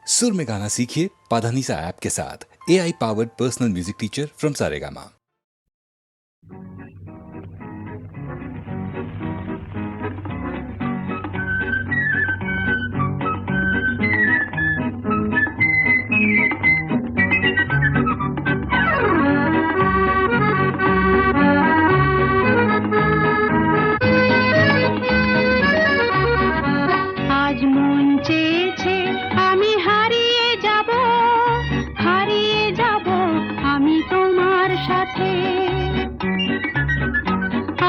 सुर में गाना सीखिए पाधानीसा ऐप के साथ। AI powered personal music teacher from Saregama. आज মন চেয়েছে আমি হারিয়ে যাব আমি তোমার সাথে।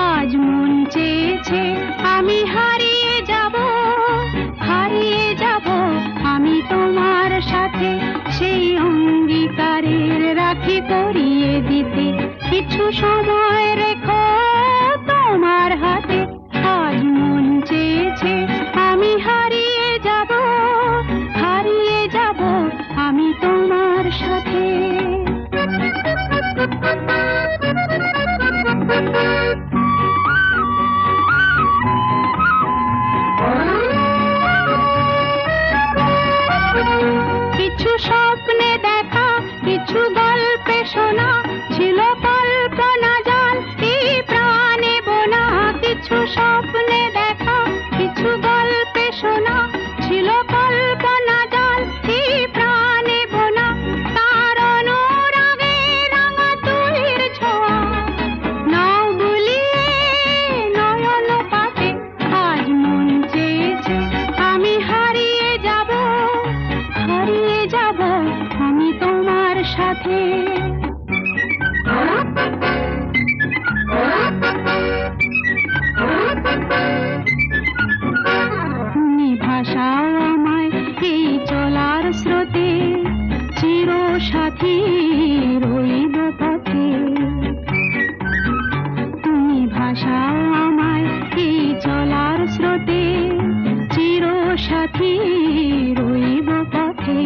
আজ মন চেয়েছে আমি হারিয়ে যাব আমি তোমার সাথে। সেই অঙ্গীকারের রাখি পরিয়ে দিতে কিছু সময় রেখো তোমার হাতে। আজ মন চেয়েছে আমি হারিয়ে যাব আমি তোমার সাথে। কিছু স্বপ্নে দেখা, কিছু গল্পে শোনা, ছিল কল্পনা জাল এই প্রাণে বোনা। কিছু স্বপ্নে দেখা, কিছু গল্পে শোনা, ছিল কল্পনা জাল এই প্রাণে বোনা। তার অনুরাগে রাঙা তুলির ছোঁয়া নাও বুলিয়ে নয়ন পাতে। আজ মন চেয়েছে আমি হারিয়ে যাব আমি তোমার সাথে। তুমি ভাষাও আমায় এই চলার স্রোতে, চির সাথী রইব পথে। তুমি ভাষাও আমায় এই চলার স্রোতে, চির সাথী রইব পথে।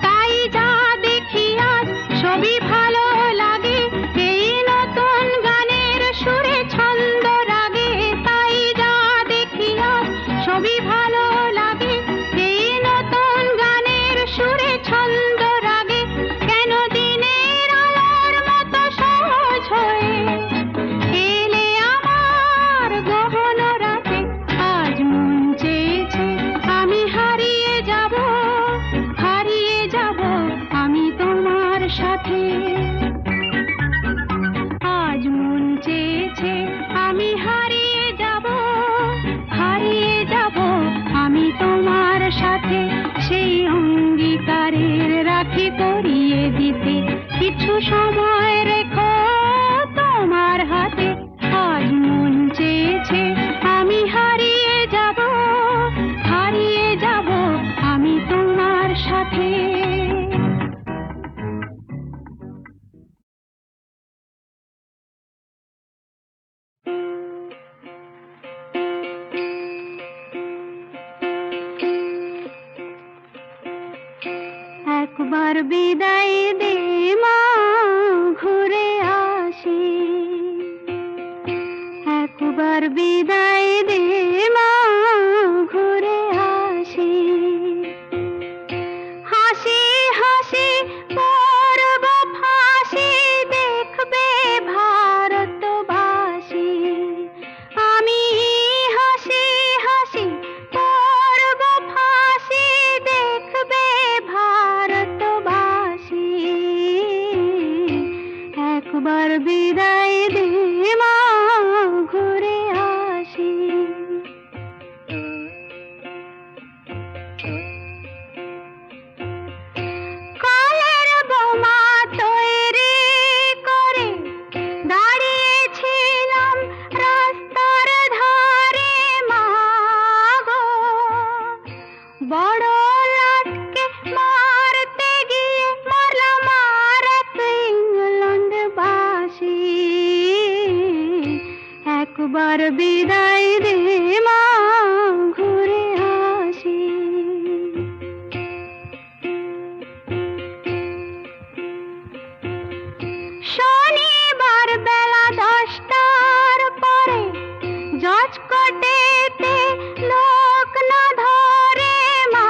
তাই যা দেখি আজ সবই ভালো লাগে, এই নতুন গানের সুরে ছন্দ রাগে। তাই যা দেখি আজ সবই ভালো লাগে, এই নতুন গানের সুরে ছন্দ রাগে। কেন দিনের আলোর মতো সহজ হয়ে এলে আমার গহন রাতে। আজ মন চেয়েছে আমি হারিয়ে যাব আমি তোমার সাথে। আজ মন চেয়েছে আমি হারিয়ে যাব আমি তোমার সাথে। সেই অঙ্গীকারের রাখি পরিয়ে দিতে কিছু সময় রেখো তোমার হাতে। আজ মন চেয়েছে আমি হারিয়ে যাব আমি তোমার সাথে। একবার বিদায় দে মা, ঘুরে আসি। একবার বিদায় দে মা, ঘুরে আসি। হাসি হাসি পরব ফাঁসি, দেখবে ভারতবাসী। আমি হাসি হাসি পরব ফাঁসি, দেখবে ভারতবাসী। একবার বিদায় দে মা, ঘুরে আসি। কালের বোমা তৈরি করে দাঁড়িয়েছিলাম রাস্তার ধারে মা গো। বড় লাটকে মারতে গিয়ে মারলাম আর এক ইংল্যান্ডবাসী। একবার বিদায় দে মা, ঘুরে আসি। শনিবার বেলা 10টার পরে জজ কোর্টেতে লোক না ধরে মা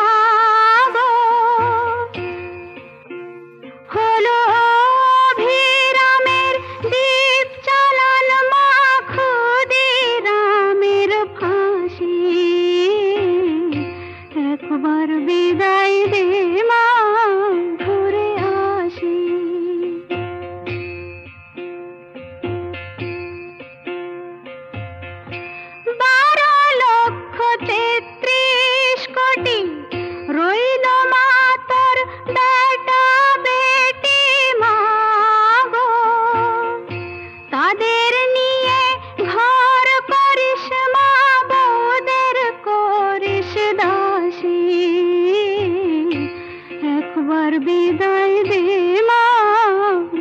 বিদায় দে মা,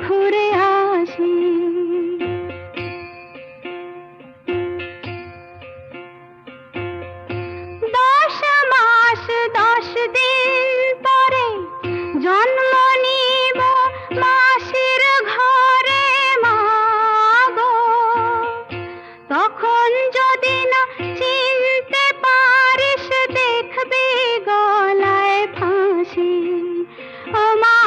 ঘুরে আসি। 10 মাস 10 দিন পরে জন্ম নিব মাসির ঘরে মা গো। তখন যদি না চিনতে পারিস, দেখবি গলায় ফাঁসি। ও মা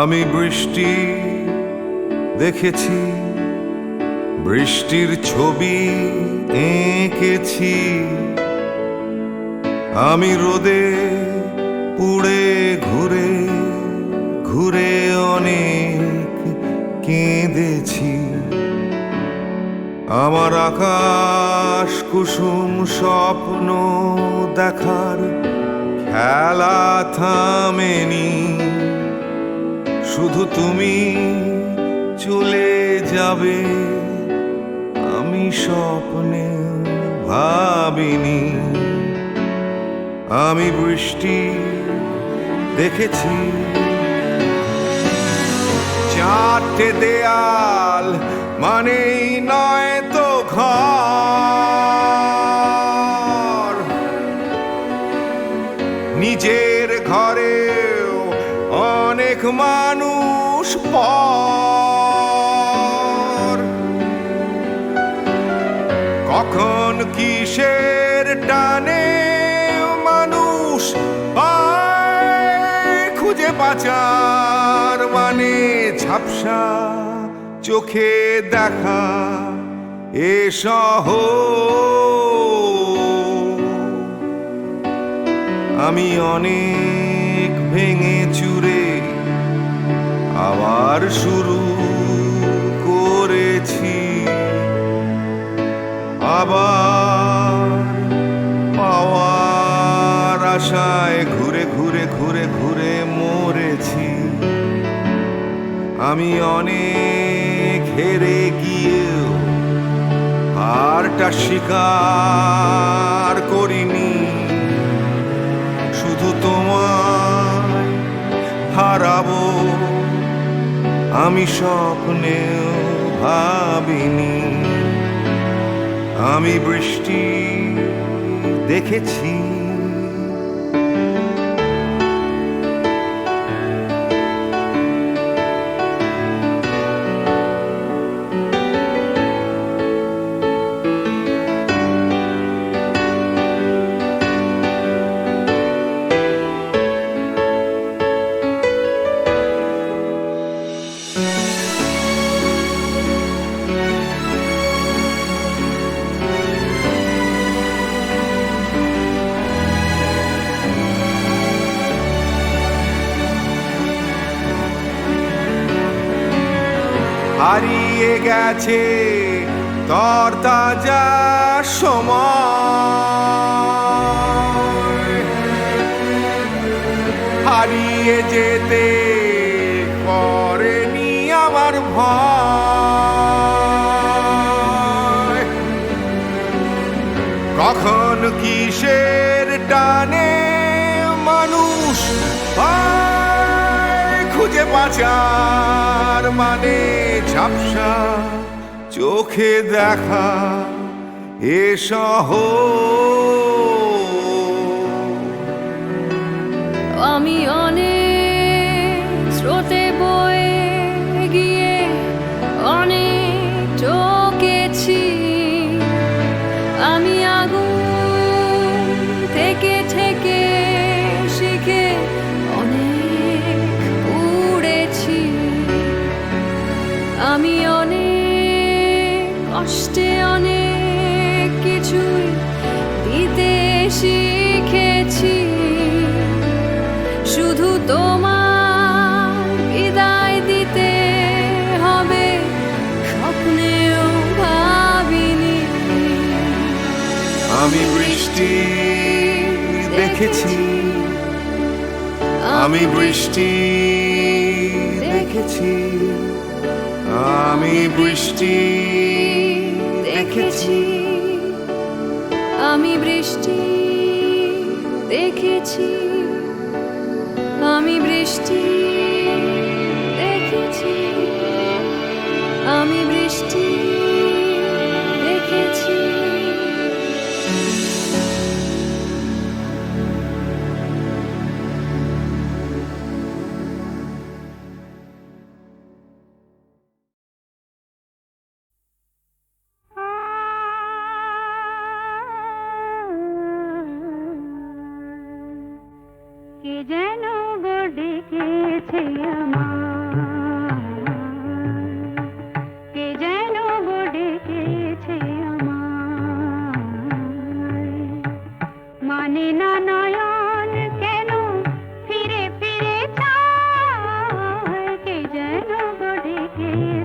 আমি বৃষ্টি দেখেছি, বৃষ্টির ছবি এঁকেছি। আমি রোদে পুড়ে ঘুরে ঘুরে অনেক কেঁদেছি। আমার আকাশ কুসুম স্বপ্ন দেখার খেলা থামেনি। শুধু তুমি চলে যাবে আমি স্বপ্নে ভাবিনি। আমি বৃষ্টি দেখেছি, চারটে দেয়াল মানেই নয় তো ঘর। নিজের ঘরেও অনেক মানুষ পর। কখন কিসের টানে মানুষ পায় খুঁজে বাঁচার মানে ঝাপসা চোখে দেখা এ শহর। আমি অনেক ভেঙে চুরে আবার শুরু করেছি। আবার পাওয়ার আশায় ঘুরে ঘুরে ঘুরে ঘুরে মরেছি। আমি অনেক হেরে গিয়েও হারটা স্বীকার করিনি। শুধু তোমায় হারাবো আমি স্বপ্নেও ভাবিনি। আমি বৃষ্টি দেখেছি, হারিয়ে গেছে তরতাজা সময়। হারিয়ে যেতে করেনি আমার ভয়। কখন কিসের টানে মানুষ পায় খুঁজে বাঁচার মানে ঝাপসা চোখে দেখা এ শহর। আমি অনেক স্রোতে বয়ে গিয়ে অনেক ঠকেছি। আমি আগুন থেকে থেকে শিখে অনেক পুড়েছি। আমি অনেক কষ্টে অনেক কিছুই দিতে শিখেছি। শুধু তোমার বিদায় দিতে হবে স্বপ্নেও ভাবিনি। আমি বৃষ্টি দেখেছি, আমি বৃষ্টি দেখেছি, আমি বৃষ্টি দেখেছি। আমি বৃষ্টি দেখেছি, আমি বৃষ্টি দেখেছি, আমি বৃষ্টি দেখেছি। কে যেন গো ডেকেছে আমার।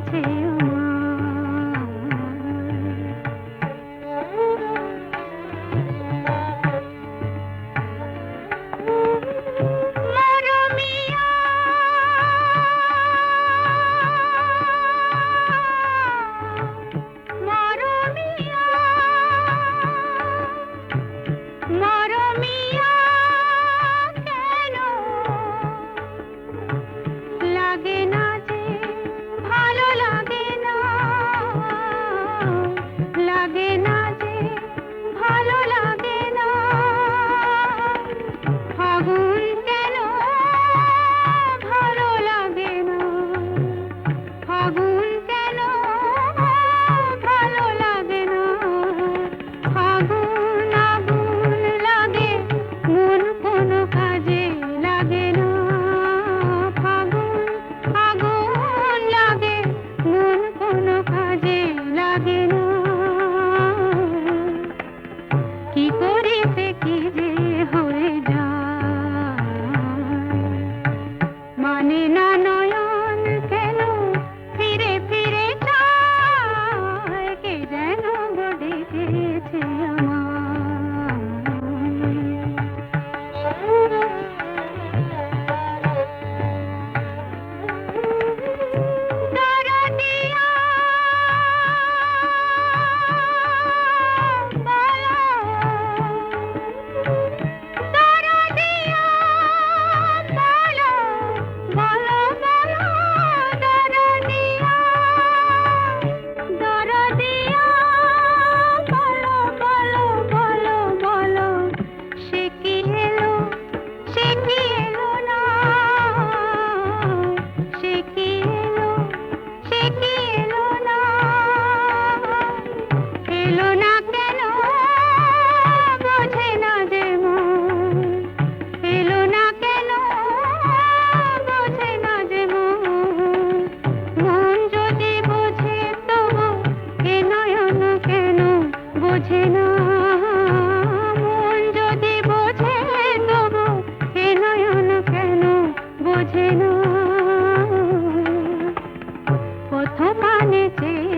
ডেকেছে মরমিয়া মরমিয়া মরমিয়া কেন লাগে না যে ভালো লাগে না লাগে না যে ভালো লাগে না ফাগুন কেন ভালো লাগে না ফাগুন কেন ভালো লাগে না ফাগুন আগুন লাগে মন কোনো কাজে লাগে না ফাগুন আগুন লাগে মন কোনো কাজে লাগে না কি করিতে কি যে হয়ে যায় মানে না নয়ন কেন ফিরে ফিরে চায় কে যেন গো ডেকেছে দরদিয়া দরদিয়া বলো বলো বলো দরদিয়া দরদিয়া বলো বলো বলো বলো সে কি এলো না সে কি এলো না এলো না কেন বোঝে না যে মন এলো না কেন বোঝে না যে মন যদি বোঝে তবু এ নয়ন কেন বোঝে না মন যদি বোঝে তবু এ নয়ন কেন বোঝে না প্রথম আনে চেয়ে